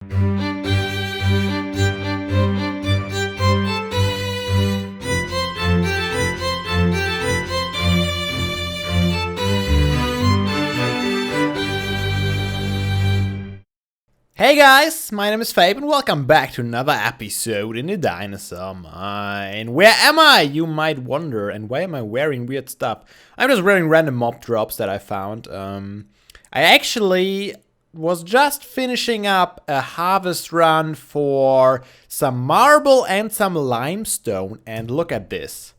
Hey guys, my name is Fabe and welcome back to another episode in the Dinosaur Mine. Where am I, you might wonder, and why am I wearing weird stuff? I'm just wearing random mob drops that I found. I actually was just finishing up a harvest run for some marble and some limestone, and look at this.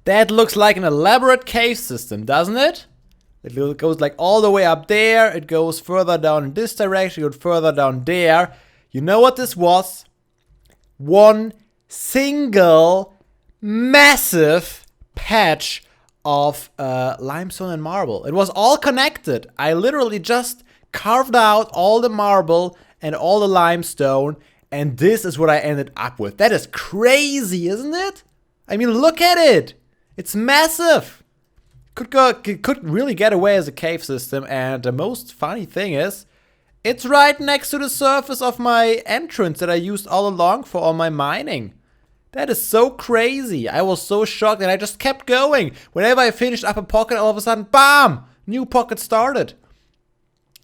That looks like an elaborate cave system, doesn't it? It goes like all the way up there, it goes further down in this direction, it goes further down there. You know what this was? One single massive patch of limestone and marble. It was all connected. I literally just carved out all the marble and all the limestone, and this is what I ended up with. That is crazy, isn't it? I mean, look at it. It's massive. Could really get away as a cave system, and the most funny thing is, it's right next to the surface of my entrance that I used all along for all my mining. That is so crazy. I was so shocked and I just kept going. Whenever I finished up a pocket, all of a sudden, BAM! New pocket started.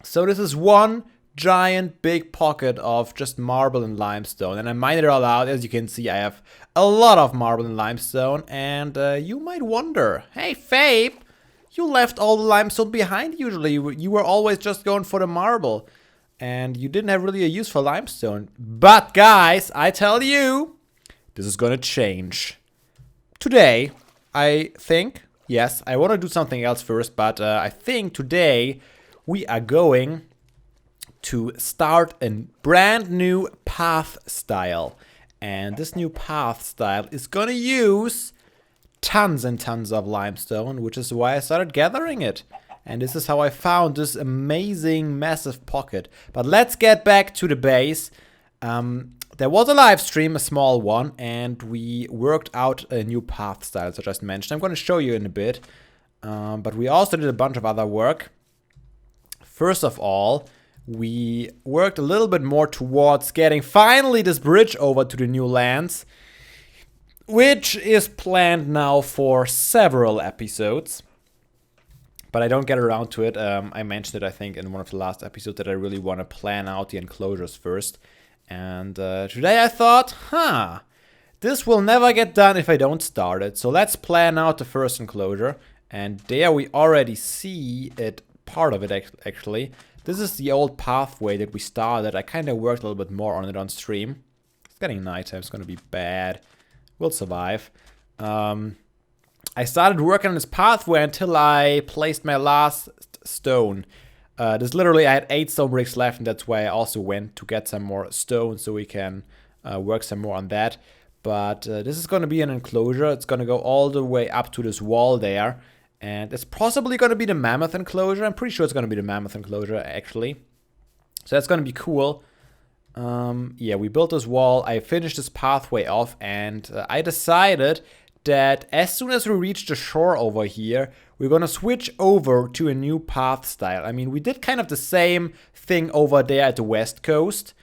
So this is one giant big pocket of just marble and limestone, and I mined it all out. As you can see, I have a lot of marble and limestone, and you might wonder, hey Fabe, you left all the limestone behind usually. You were always just going for the marble, and you didn't have really a use for limestone. But guys, I tell you, this is gonna change. Today, I think, yes, I want to do something else first, but I think today we are going to start a brand new path style. And this new path style is gonna use tons and tons of limestone, which is why I started gathering it. And this is how I found this amazing massive pocket. But let's get back to the base. There was a live stream, a small one, and we worked out a new path style, as I just mentioned. I'm gonna show you in a bit. But we also did a bunch of other work. First of all, we worked a little bit more towards getting finally this bridge over to the new lands, which is planned now for several episodes, but I don't get around to it. I mentioned it, I think, in one of the last episodes that I really want to plan out the enclosures first. And today I thought, this will never get done if I don't start it. So let's plan out the first enclosure. And there we already see it, part of it actually. This is the old pathway that we started. I kind of worked a little bit more on it on stream. It's getting nighttime, it's going to be bad. We'll survive. I started working on this pathway until I placed my last stone. This literally, I had 8 stone bricks left, and that's why I also went to get some more stone so we can work some more on that. But this is going to be an enclosure. It's going to go all the way up to this wall there. And it's possibly going to be the Mammoth enclosure. I'm pretty sure it's going to be the Mammoth enclosure, actually. So that's going to be cool. Yeah, we built this wall. I finished this pathway off. And I decided that as soon as we reach the shore over here, we're going to switch over to a new path style. I mean, we did kind of the same thing over there at the west coast.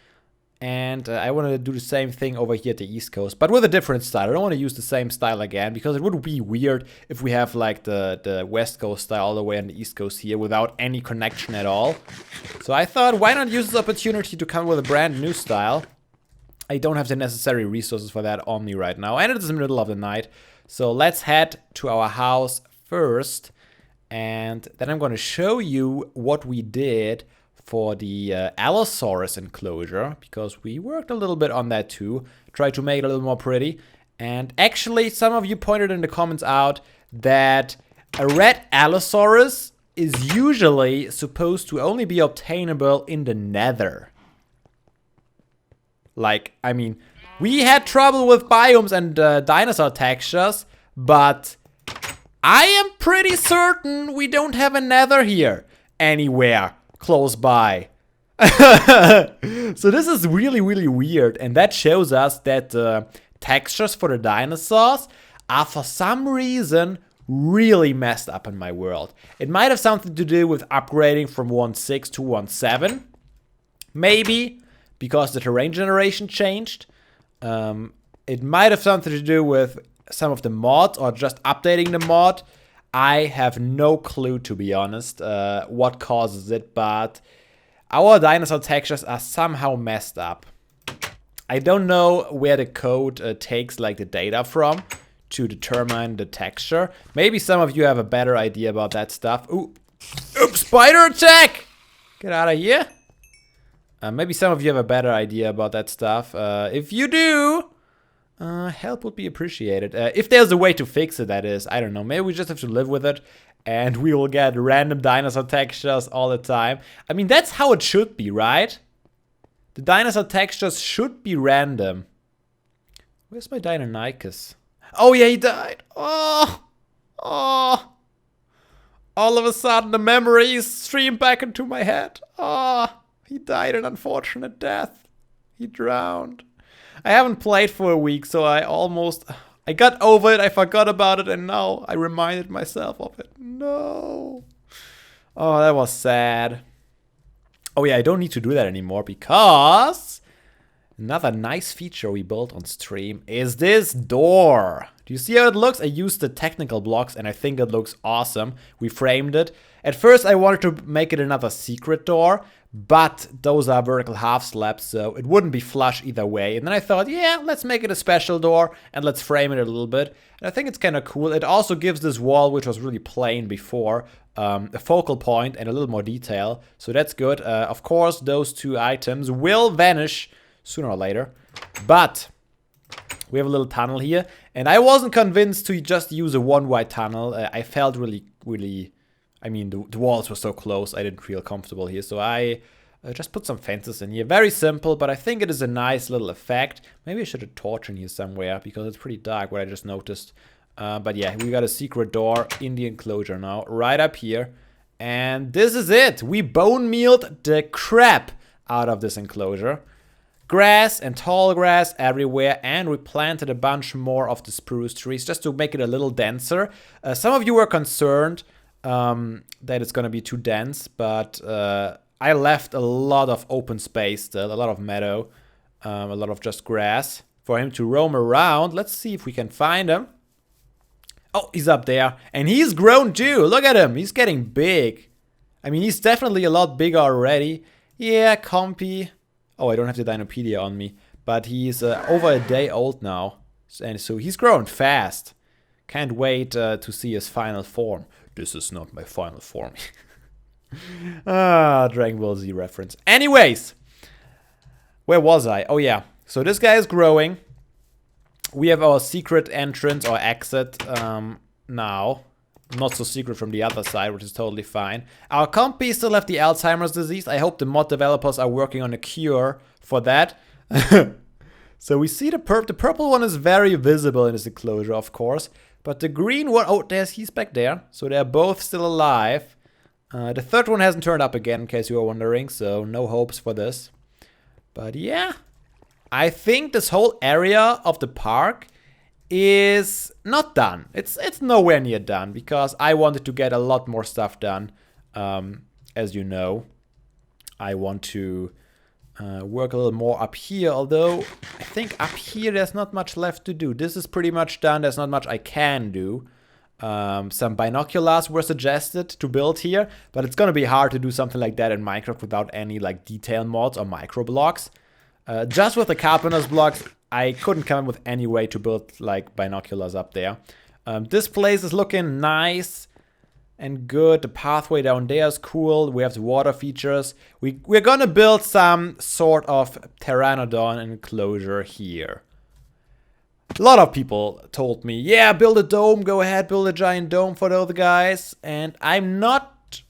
And I want to do the same thing over here at the east coast, but with a different style. I don't want to use the same style again, because it would be weird if we have like the west coast style all the way on the east coast here without any connection at all. So I thought, why not use this opportunity to come with a brand new style? I don't have the necessary resources for that on me right now, and it is the middle of the night. So let's head to our house first, and then I'm going to show you what we did for the Allosaurus enclosure, because we worked a little bit on that too. Tried to make it a little more pretty. And actually, some of you pointed in the comments out that a red Allosaurus is usually supposed to only be obtainable in the Nether. Like, I mean, we had trouble with biomes and dinosaur textures, but I am pretty certain we don't have a Nether here anywhere close by. So this is really, really weird, and that shows us that the textures for the dinosaurs are for some reason really messed up in my world. It might have something to do with upgrading from 1.6 to 1.7. Maybe because the terrain generation changed. It might have something to do with some of the mods or just updating the mod. I have no clue, to be honest, what causes it, but our dinosaur textures are somehow messed up. I don't know where the code takes like the data from to determine the texture. Maybe some of you have a better idea about that stuff. Ooh, oops, spider attack! Get out of here. Maybe some of you have a better idea about that stuff. If you do, help would be appreciated. If there's a way to fix it, that is. I don't know. Maybe we just have to live with it. And we will get random dinosaur textures all the time. I mean, that's how it should be, right? The dinosaur textures should be random. Where's my Deinonychus? Oh, yeah, he died. Oh. Oh. All of a sudden, the memories stream back into my head. Oh. He died an unfortunate death. He drowned. I haven't played for a week, so I got over it, I forgot about it, and now I reminded myself of it. No. Oh, that was sad. Oh yeah, I don't need to do that anymore because another nice feature we built on stream is this door. Do you see how it looks? I used the technical blocks and I think it looks awesome. We framed it. At first I wanted to make it another secret door, but those are vertical half slabs, so it wouldn't be flush either way. And then I thought, yeah, let's make it a special door and let's frame it a little bit. And I think it's kind of cool. It also gives this wall, which was really plain before, a focal point and a little more detail. So that's good. Of course, those two items will vanish sooner or later. But we have a little tunnel here. And I wasn't convinced to just use a one-wide tunnel. I felt really... I mean, the walls were so close, I didn't feel comfortable here. So I just put some fences in here. Very simple, but I think it is a nice little effect. Maybe I should have torch in here somewhere because it's pretty dark, what I just noticed. But yeah, we got a secret door in the enclosure now, right up here. And this is it. We bone mealed the crap out of this enclosure. Grass and tall grass everywhere, and we planted a bunch more of the spruce trees just to make it a little denser. Some of you were concerned that it's gonna be too dense, but I left a lot of open space still, a lot of meadow, a lot of just grass for him to roam around. Let's see if we can find him. Oh, he's up there, and he's grown too. Look at him, he's getting big. I mean, he's definitely a lot bigger already. Yeah, Compy. Oh, I don't have the Dinopedia on me, but he's over a day old now, and so he's growing fast. Can't wait to see his final form. This is not my final form. Dragon Ball Z reference. Anyways, where was I? Oh yeah, so this guy is growing. We have our secret entrance or exit now. Not so secret from the other side, which is totally fine. Our compy still have the Alzheimer's disease. I hope the mod developers are working on a cure for that. So we see the purple one is very visible in this enclosure, of course. But the green one, oh, he's back there. So they're both still alive. The third one hasn't turned up again, in case you were wondering. So no hopes for this. But yeah, I think this whole area of the park is not done. It's nowhere near done because I wanted to get a lot more stuff done. As you know, I want to work a little more up here, although I think up here there's not much left to do. This is pretty much done. There's not much I can do. Some binoculars were suggested to build here, but it's gonna be hard to do something like that in Minecraft without any like detail mods or micro blocks. Just with the carpenter's blocks, I couldn't come up with any way to build like binoculars up there. This place is looking nice and good. The pathway down there is cool. We have the water features. We're gonna build some sort of pteranodon enclosure here. A lot of people told me, yeah, build a dome, go ahead, build a giant dome for the other guys. And I'm not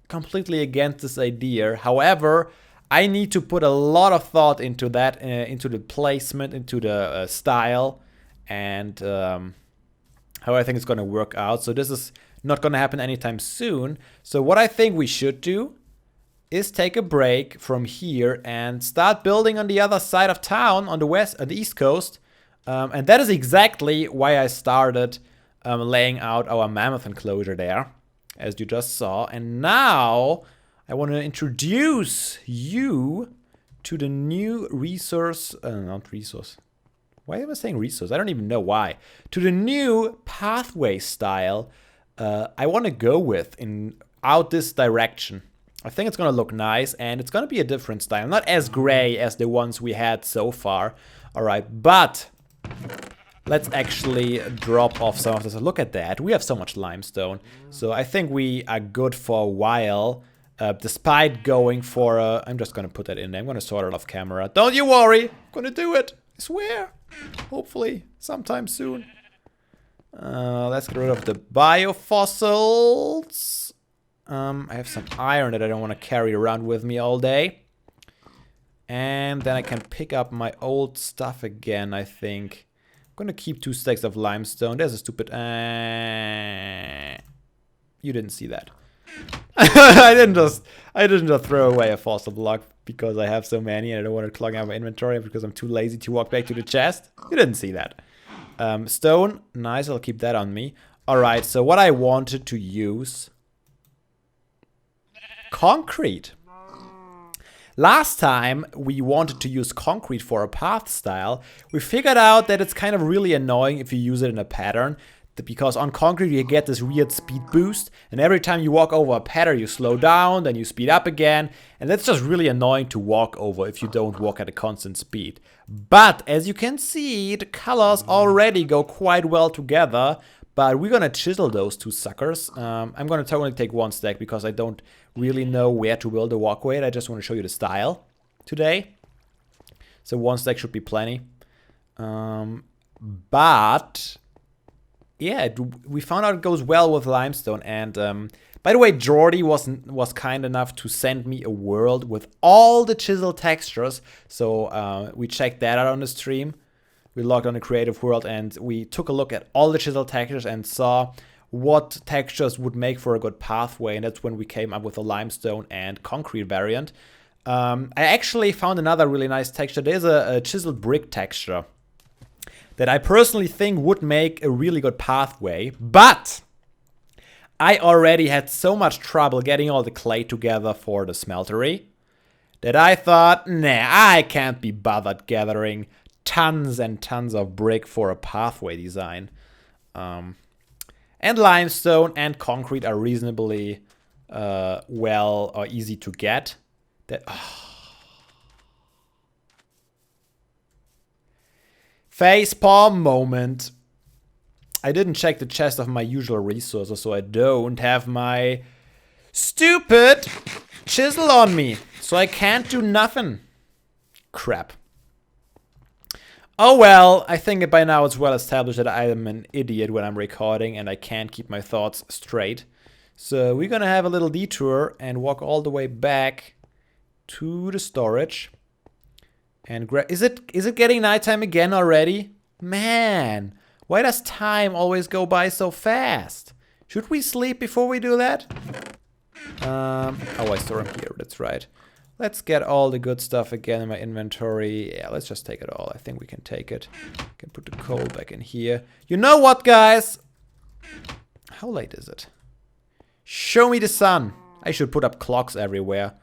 completely against this idea. However, I need to put a lot of thought into that, into the placement, into the style, and how I think it's gonna work out. So this is not gonna happen anytime soon. So what I think we should do is take a break from here and start building on the other side of town, on the east coast. And that is exactly why I started laying out our mammoth enclosure there, as you just saw. And now I want to introduce you to the new resource, not resource. Why am I saying resource? I don't even know why. To the new pathway style, I want to go with out this direction. I think it's going to look nice, and it's going to be a different style. Not as gray as the ones we had so far. All right, but let's actually drop off some of this. Look at that. We have so much limestone. So I think we are good for a while. Despite going for a... I'm just going to put that in there. I'm going to sort it off camera. Don't you worry. I'm going to do it. I swear. Hopefully sometime soon. Let's get rid of the biofossils. I have some iron that I don't want to carry around with me all day. And then I can pick up my old stuff again, I think. I'm going to keep 2 stacks of limestone. There's a stupid... You didn't see that. I didn't just throw away a fossil block because I have so many and I don't want to clog out my inventory because I'm too lazy to walk back to the chest. You didn't see that. Stone, nice, I'll keep that on me. Alright, so what I wanted to use... Concrete. Last time we wanted to use concrete for a path style. We figured out that it's kind of really annoying if you use it in a pattern. Because on concrete you get this weird speed boost, and every time you walk over a pattern you slow down, then you speed up again, and that's just really annoying to walk over if you don't walk at a constant speed. But as you can see, the colors already go quite well together, but we're gonna chisel those 2 suckers. I'm gonna only take 1 stack because I don't really know where to build a walkway, and I just want to show you the style today. So 1 stack should be plenty. But... yeah, we found out it goes well with limestone. And by the way, Jordy was kind enough to send me a world with all the chisel textures. So we checked that out on the stream. We logged on the creative world and we took a look at all the chisel textures and saw what textures would make for a good pathway. And that's when we came up with a limestone and concrete variant. I actually found another really nice texture. There's a chiseled brick texture that I personally think would make a really good pathway, but I already had so much trouble getting all the clay together for the smeltery that I thought, nah, I can't be bothered gathering tons and tons of brick for a pathway design. And limestone and concrete are reasonably well or easy to get. Facepalm moment. I didn't check the chest of my usual resources, so I don't have my stupid chisel on me. So I can't do nothing. Crap. Oh well, I think by now it's well established that I am an idiot when I'm recording and I can't keep my thoughts straight. So we're gonna have a little detour and walk all the way back to the storage. And is it getting nighttime again already? Man, why does time always go by so fast? Should we sleep before we do that? Oh, I store them here, that's right. Let's get all the good stuff again in my inventory. Yeah, let's just take it all. I think we can take it. Can put the coal back in here. You know what, guys? How late is it? Show me the sun. I should put up clocks everywhere.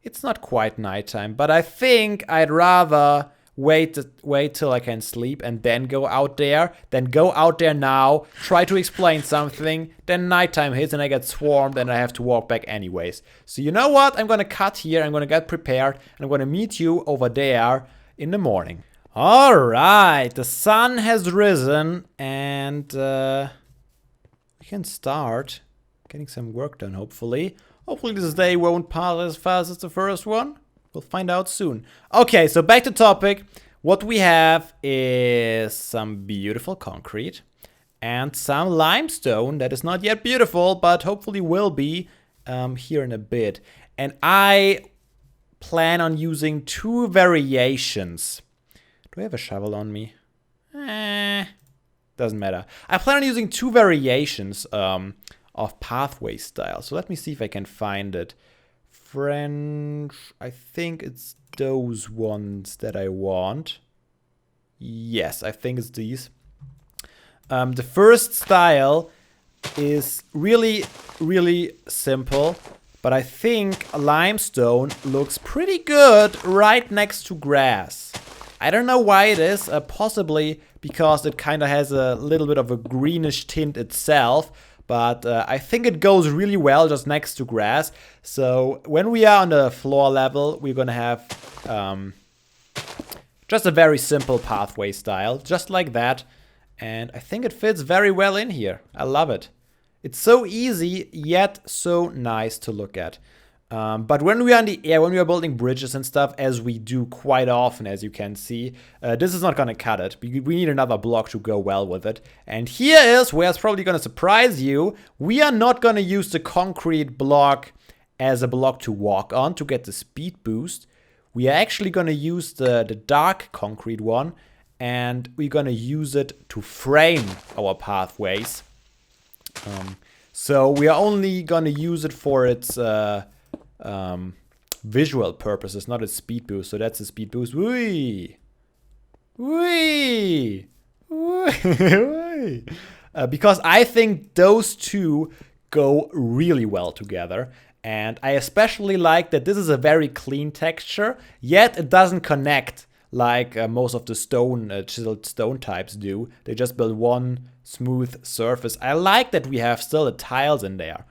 It's not quite nighttime, but I think I'd rather wait till I can sleep and then go out there, than go out there now, try to explain something, then nighttime hits and I get swarmed and I have to walk back anyways. So you know what? I'm gonna cut here, I'm gonna get prepared, and I'm gonna meet you over there in the morning. Alright, the sun has risen and we can start getting some work done, hopefully. Hopefully this day won't pass as fast as the first one. We'll find out soon. Okay, so back to topic. What we have is some beautiful concrete and some limestone that is not yet beautiful, but hopefully will be here in a bit. And I plan on using 2 variations. Do I have a shovel on me? Doesn't matter. I plan on using 2 variations of pathway style. So let me see if I can find it. French, I think it's those ones that I want. Yes, I think it's these. The first style is really, really simple, but I think limestone looks pretty good right next to grass. I don't know why it is, possibly because it kind of has a little bit of a greenish tint itself, but I think it goes really well just next to grass. So when we are on the floor level, we're gonna have just a very simple pathway style, just like that. And I think it fits very well in here. I love it. It's so easy, yet so nice to look at. But when we are in the air, when we are building bridges and stuff, as we do quite often, as you can see, this is not going to cut it. We need another block to go well with it. And here is where it's probably going to surprise you. We are not going to use the concrete block as a block to walk on to get the speed boost. We are actually going to use the dark concrete one, and we're going to use it to frame our pathways. So we are only going to use it for its visual purposes, not a speed boost. So that's a speed boost. Whee! Whee! Whee! Because I think those two go really well together. And I especially like that this is a very clean texture, yet it doesn't connect like most of the chiseled stone types do. They just build one smooth surface. I like that we have still the tiles in there.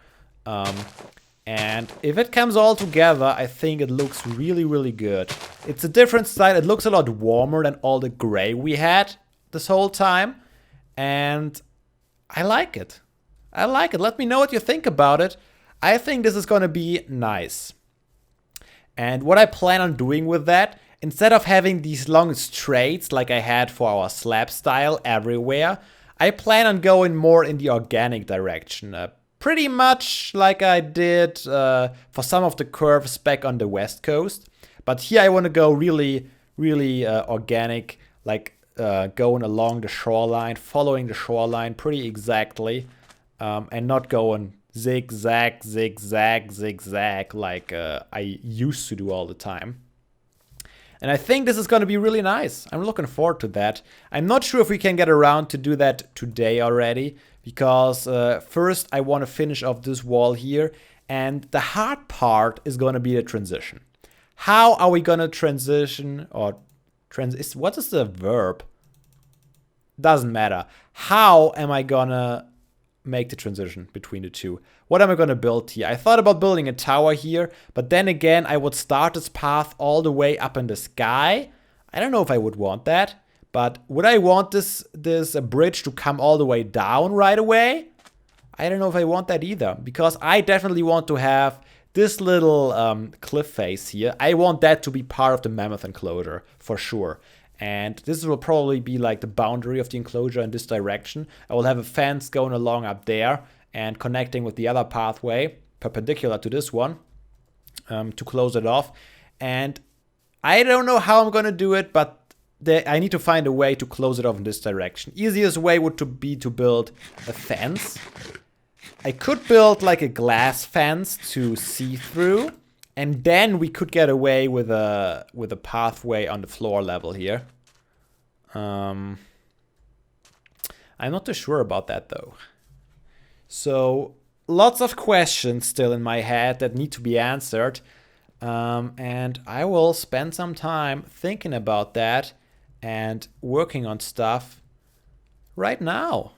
And if it comes all together, I think it looks really, really good. It's a different style. It looks a lot warmer than all the gray we had this whole time. And I like it. I like it. Let me know what you think about it. I think this is going to be nice. And what I plan on doing with that, instead of having these long straights like I had for our slab style everywhere, I plan on going more in the organic direction. Pretty much like I did for some of the curves back on the west coast. But here I want to go really, really organic, like going along the shoreline, following the shoreline pretty exactly, and not going zigzag, zigzag, zigzag like I used to do all the time. And I think this is going to be really nice. I'm looking forward to that. I'm not sure if we can get around to do that today already, because first I want to finish off this wall here, and the hard part is going to be the transition. How are we going to transition, or what is the verb? Doesn't matter. How am I going to make the transition between the two? What am I going to build here? I thought about building a tower here, but then again, I would start this path all the way up in the sky. I don't know if I would want that. But would I want this bridge to come all the way down right away? I don't know if I want that either, because I definitely want to have this little cliff face here. I want that to be part of the Mammoth enclosure for sure. And this will probably be like the boundary of the enclosure in this direction. I will have a fence going along up there and connecting with the other pathway perpendicular to this one to close it off. And I don't know how I'm going to do it, but I need to find a way to close it off in this direction. Easiest way would be to build a fence. I could build like a glass fence to see through, and then we could get away with a pathway on the floor level here. I'm not too sure about that though. So lots of questions still in my head that need to be answered. And I will spend some time thinking about that and working on stuff right now.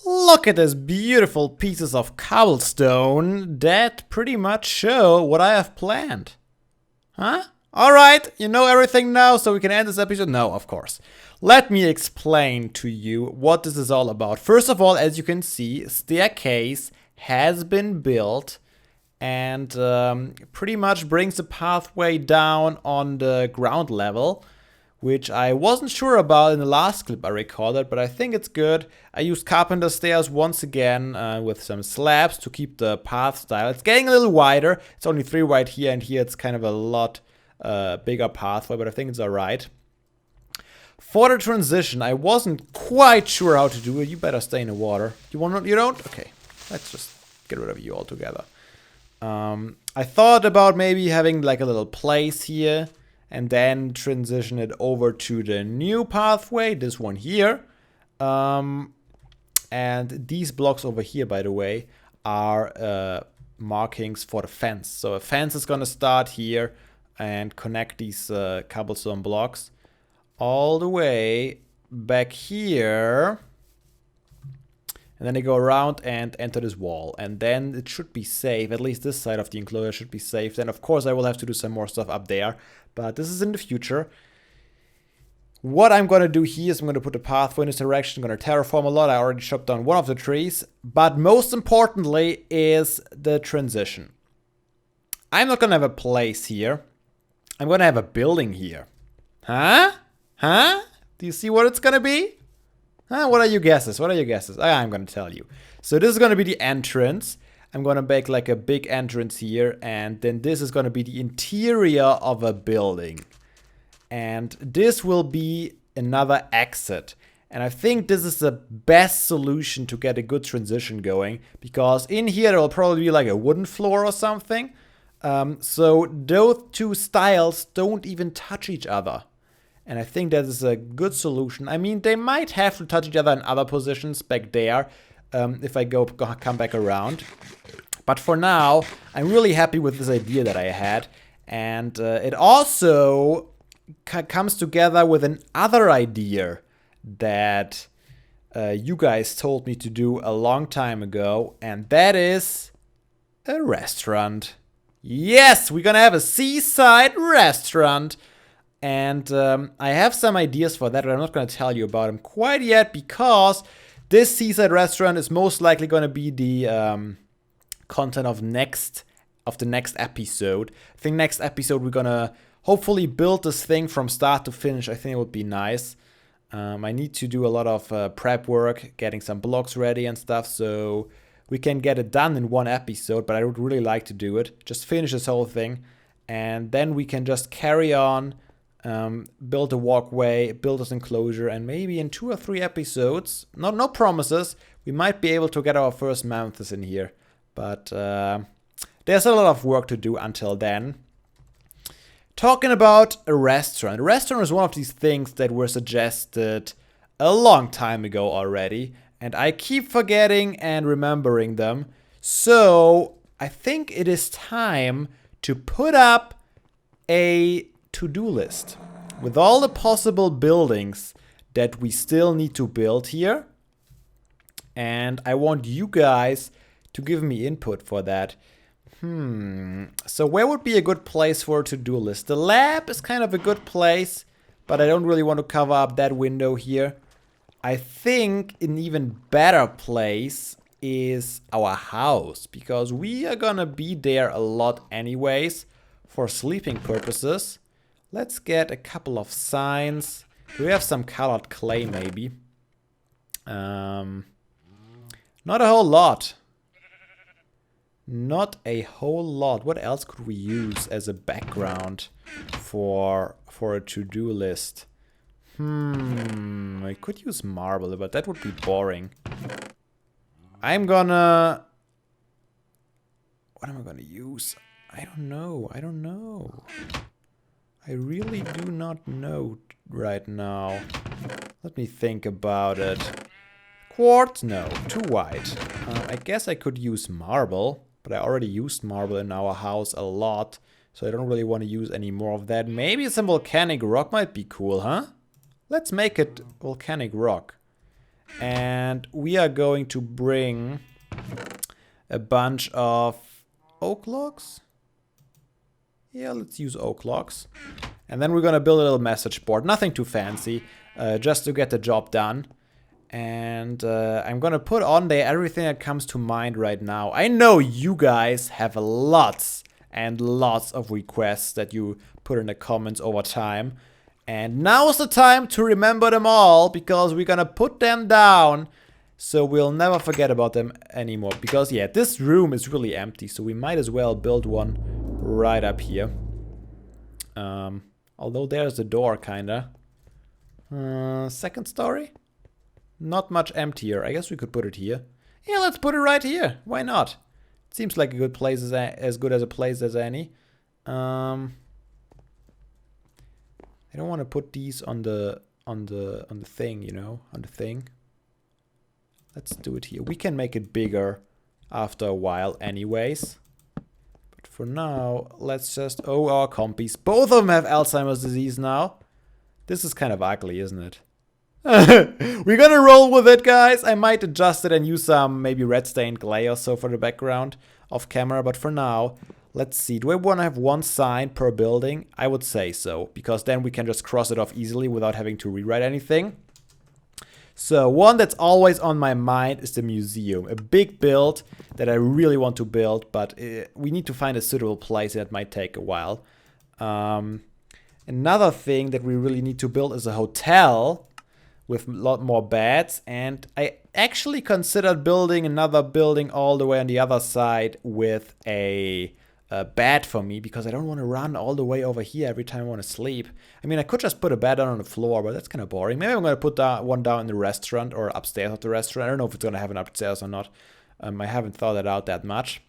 Look at these beautiful pieces of cobblestone that pretty much show what I have planned. Huh? Alright, you know everything now, so we can end this episode? No, of course. Let me explain to you what this is all about. First of all, as you can see, staircase has been built and pretty much brings the pathway down on the ground level, which I wasn't sure about in the last clip I recorded, but I think it's good. I used carpenter stairs once again with some slabs to keep the path style. It's getting a little wider. It's only 3 wide here, and here it's kind of a lot bigger pathway, but I think it's alright. For the transition, I wasn't quite sure how to do it. You better stay in the water. You don't? Okay, let's just get rid of you altogether. I thought about maybe having like a little place here and then transition it over to the new pathway, this one here. And these blocks over here, by the way, are markings for the fence. So a fence is gonna start here and connect these cobblestone blocks all the way back here. And then they go around and enter this wall. And then it should be safe. At least this side of the enclosure should be safe. Then, of course, I will have to do some more stuff up there. But this is in the future. What I'm going to do here is I'm going to put a pathway in this direction. I'm going to terraform a lot. I already chopped down one of the trees. But most importantly is the transition. I'm not going to have a place here. I'm going to have a building here. Huh? Huh? Do you see what it's going to be? Huh? What are your guesses? What are your guesses? I'm going to tell you. So this is going to be the entrance. I'm going to make like a big entrance here. And then this is going to be the interior of a building. And this will be another exit. And I think this is the best solution to get a good transition going. Because in here there will probably be like a wooden floor or something. So those two styles don't even touch each other. And I think that is a good solution. I mean, they might have to touch each other in other positions back there if I come back around. But for now, I'm really happy with this idea that I had. And it also comes together with another idea that you guys told me to do a long time ago. And that is a restaurant. Yes, we're gonna have a seaside restaurant. And I have some ideas for that, but I'm not going to tell you about them quite yet because this seaside restaurant is most likely going to be the content of the next episode. I think next episode we're going to hopefully build this thing from start to finish. I think it would be nice. I need to do a lot of prep work, getting some blocks ready and stuff, so we can get it done in one episode, but I would really like to do it. Just finish this whole thing, and then we can just carry on. Build a walkway, build this enclosure, and maybe in 2 or 3 episodes, no promises, we might be able to get our first mammoths in here. But there's a lot of work to do until then. Talking about a restaurant. A restaurant is one of these things that were suggested a long time ago already, and I keep forgetting and remembering them. So I think it is time to put up a to-do list with all the possible buildings that we still need to build here. And I want you guys to give me input for that. So where would be a good place for a to-do list? The lab is kind of a good place, but I don't really want to cover up that window here. I think an even better place is our house, because we are gonna be there a lot anyways for sleeping purposes. Let's get a couple of signs. Do we have some colored clay maybe? Not a whole lot. Not a whole lot. What else could we use as a background for a to-do list? I could use marble, but that would be boring. What am I gonna use? I don't know. I really do not know right now. Let me think about it. Quartz? No, too white. I guess I could use marble, but I already used marble in our house a lot, so I don't really want to use any more of that. Maybe some volcanic rock might be cool, huh? Let's make it volcanic rock. And we are going to bring a bunch of oak logs. Yeah, let's use oak logs. And then we're gonna build a little message board. Nothing too fancy, just to get the job done. And I'm gonna put on there everything that comes to mind right now. I know you guys have lots and lots of requests that you put in the comments over time. And now's the time to remember them all, because we're gonna put them down so we'll never forget about them anymore. Because yeah, this room is really empty, so we might as well build one right up here. Although there's the door, kinda. Second story? Not much emptier. I guess we could put it here. Yeah, let's put it right here. Why not? It seems like a good place, as good as a place as any. I don't want to put these on the thing, you know, on the thing. Let's do it here. We can make it bigger after a while anyways. For now, let's just... Oh, our compies. Both of them have Alzheimer's disease now. This is kind of ugly, isn't it? We're gonna roll with it, guys. I might adjust it and use some maybe red stained clay or so for the background off camera. But for now, let's see. Do I want to have one sign per building? I would say so, because then we can just cross it off easily without having to rewrite anything. So one that's always on my mind is the museum. A big build that I really want to build, but we need to find a suitable place. That might take a while. Another thing that we really need to build is a hotel with a lot more beds. And I actually considered building another building all the way on the other side with a bed for me, because I don't want to run all the way over here every time I want to sleep. I mean, I could just put a bed down on the floor, but that's kind of boring. Maybe I'm going to put one down in the restaurant or upstairs of the restaurant. I don't know if it's going to have an upstairs or not. I haven't thought that out that much.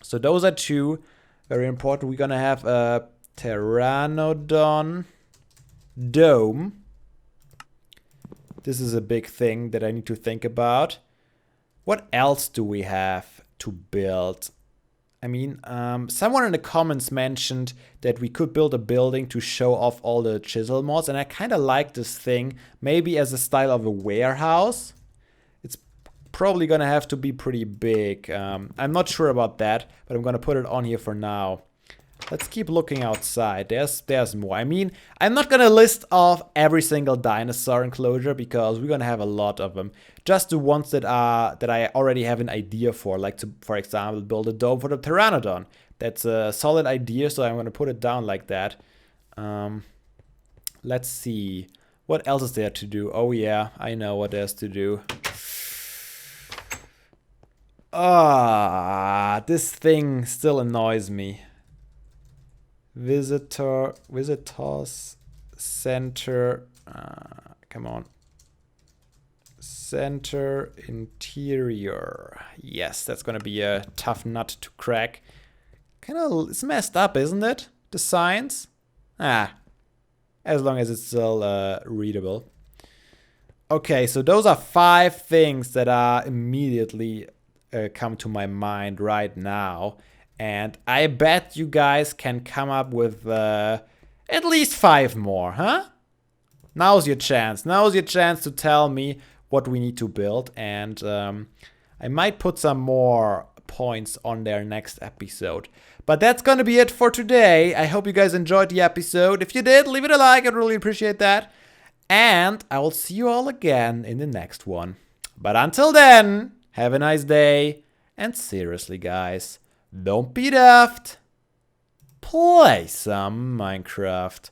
So those are two very important. We're going to have a Pteranodon dome. This is a big thing that I need to think about. What else do we have to build? I mean, someone in the comments mentioned that we could build a building to show off all the chisel mods, and I kind of like this thing, maybe as a style of a warehouse. It's probably gonna have to be pretty big. I'm not sure about that, but I'm gonna put it on here for now. Let's keep looking outside. There's more. I mean, I'm not gonna list off every single dinosaur enclosure because we're gonna have a lot of them. Just the ones that I already have an idea for, like to, for example, build a dome for the Pteranodon. That's a solid idea, so I'm gonna put it down like that. Let's see. What else is there to do? Oh yeah, I know what there's to do. This thing still annoys me. Visitors center, come on. Center interior. Yes, that's gonna be a tough nut to crack. Kinda, it's messed up, isn't it? The signs? As long as it's still readable. Okay, so those are 5 things that are immediately come to my mind right now. And I bet you guys can come up with at least 5 more, huh? Now's your chance. Now's your chance to tell me what we need to build. And I might put some more points on there next episode. But that's gonna be it for today. I hope you guys enjoyed the episode. If you did, leave it a like. I'd really appreciate that. And I will see you all again in the next one. But until then, have a nice day. And seriously, guys, don't be daft. Play some Minecraft.